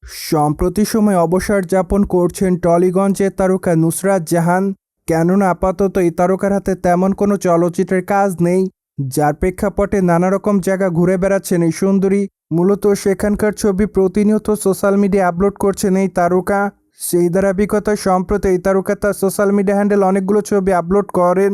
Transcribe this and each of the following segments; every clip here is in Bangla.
সম্প্রতি সময় অবসর যাপন করছেন টলিগঞ্জের তারকা নুসরাত জাহান। কেননা আপাতত এই তারকার হাতে তেমন কোনো চলচ্চিত্রের কাজ নেই, যার প্রেক্ষাপটে নানা রকম জায়গা ঘুরে বেড়াচ্ছেন এই সুন্দরী। মূলত সেখানকার ছবি প্রতিনিয়ত সোশ্যাল মিডিয়ায় আপলোড করছেন এই তারকা। সেই ধারাবাহিকতায় সম্প্রতি এই তারকা তার সোশ্যাল মিডিয়া হ্যান্ডেল অনেকগুলো ছবি আপলোড করেন।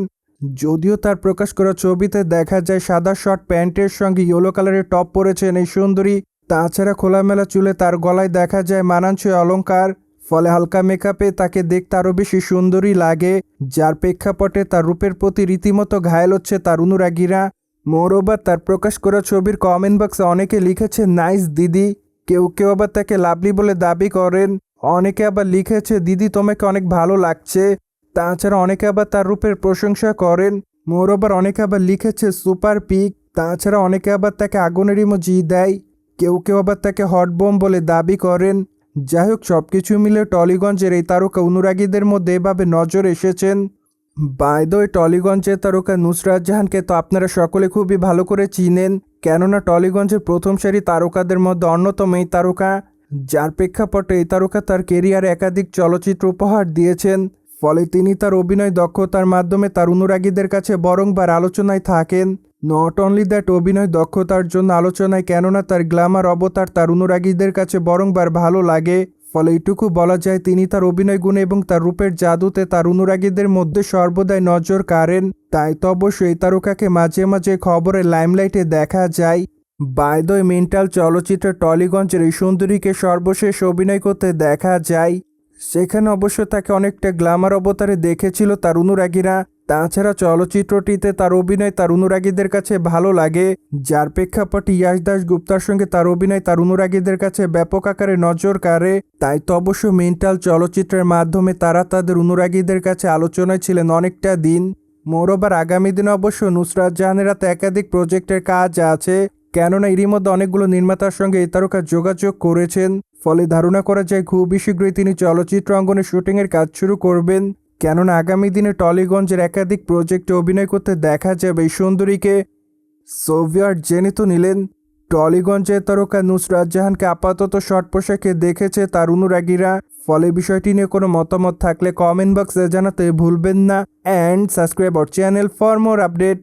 যদিও তার প্রকাশ করা ছবিতে দেখা যায় সাদা শর্ট প্যান্টের সঙ্গে ইয়েলো কালারের টপ পরেছেন এই সুন্দরী। তাছাড়া খোলামেলা চুলে তার গলায় দেখা যায় মানানসই অলংকার, ফলে হালকা মেকআপে তাকে দেখতে আরও বেশি সুন্দরী লাগে, যার প্রেক্ষাপটে তার রূপের প্রতি রীতিমতো ঘায়েল হচ্ছে তার অনুরাগীরা। মোরওভার তার প্রকাশ করা ছবির কমেন্ট বক্সে অনেকে লিখেছে নাইস দিদি, কেউ কেউ আবার তাকে লাভলি বলে দাবি করেন, অনেকে আবার লিখেছে দিদি তোমাকে অনেক ভালো লাগছে। তাছাড়া অনেকে আবার তার রূপের প্রশংসা করেন। মোরওভার অনেকে আবার লিখেছে সুপার পিক। তাছাড়া অনেকে আবার তাকে আগুনের ইমোজি দেয়, কেউ কেউ আবার তাকে হট বোম বলে দাবি করেন। যাই হোক, সব কিছু মিলে টলিগঞ্জের এই তারকা অনুরাগীদের মধ্যে এভাবে নজর এসেছেন। বাই দ্য ওয়ে, টলিগঞ্জের তারকা নুসরাত জাহানকে তো আপনারা সকলে খুবই ভালো করে চিনেন, কেননা টলিগঞ্জের প্রথম সারি তারকাদের মধ্যে অন্যতম এই তারকা, যার প্রেক্ষাপটে এই তারকা তার কেরিয়ারে একাধিক চলচ্চিত্র উপহার দিয়েছেন। ফলে তিনি তার অভিনয় দক্ষতার মাধ্যমে তার অনুরাগীদের কাছে বরংবার আলোচনায় থাকেন। নট অনলি দ্যাট, অভিনয় দক্ষতার জন্য আলোচনায়, কেননা তার গ্ল্যামার অবতার তার অনুরাগীদের কাছে বরংবার ভালো লাগে। ফলে এইটুকু বলা যায় তিনি তার অভিনয় গুণে এবং তার রূপের জাদুতে তার অনুরাগীদের মধ্যে সর্বদাই নজর কাড়েন। তাই তো অবশ্যই এই তারকাকে মাঝে মাঝে খবরের লাইমলাইটে দেখা যায়। বাই দ্য ওয়ে, মেন্টাল চলচ্চিত্রে টলিগঞ্জের এই সুন্দরীকে সর্বশেষ অভিনয় করতে দেখা যায়। সেখানে অবশ্য তাকে অনেকটা গ্ল্যামার অবতারে দেখেছিল তার অনুরাগীরা। তাছাড়া চলচ্চিত্রটিতে তার অভিনয় তার অনুরাগীদের কাছে ভালো লাগে, যার প্রেক্ষাপটে ইয়াশ দাশগুপ্তার সঙ্গে তার অভিনয় তার অনুরাগীদের কাছে ব্যাপক আকারে নজর কাড়ে। তাই তো অবশ্য মেন্টাল চলচ্চিত্রের মাধ্যমে তারা তাদের অনুরাগীদের কাছে আলোচনায় ছিলেন অনেকটা দিন। মোরওভার আগামী দিনে অবশ্য নুসরাত জাহানের হাতে একাধিক প্রজেক্টের কাজ আছে, কেননা এরই মধ্যে অনেকগুলো নির্মাতার সঙ্গে এই তারকা যোগাযোগ করেছেন। ফলে ধারণা করা যায় খুবই শীঘ্রই তিনি চলচ্চিত্র অঙ্গনে শুটিংয়ের কাজ শুরু করবেন, কেননা আগামী দিনে টলিগঞ্জের একাধিক প্রজেক্টে অভিনয় করতে দেখা যাবে এই সুন্দরীকে। সোভিয়ার জেনে তো নিলেন, টলিগঞ্জের তারকা নুসরাত জাহানকে আপাতত শর্ট পোশাকে দেখেছে তার অনুরাগীরা। ফলে বিষয়টি নিয়ে কোনো মতামত থাকলে কমেন্ট বক্সে জানাতে ভুলবেন না। And subscribe our channel for more update.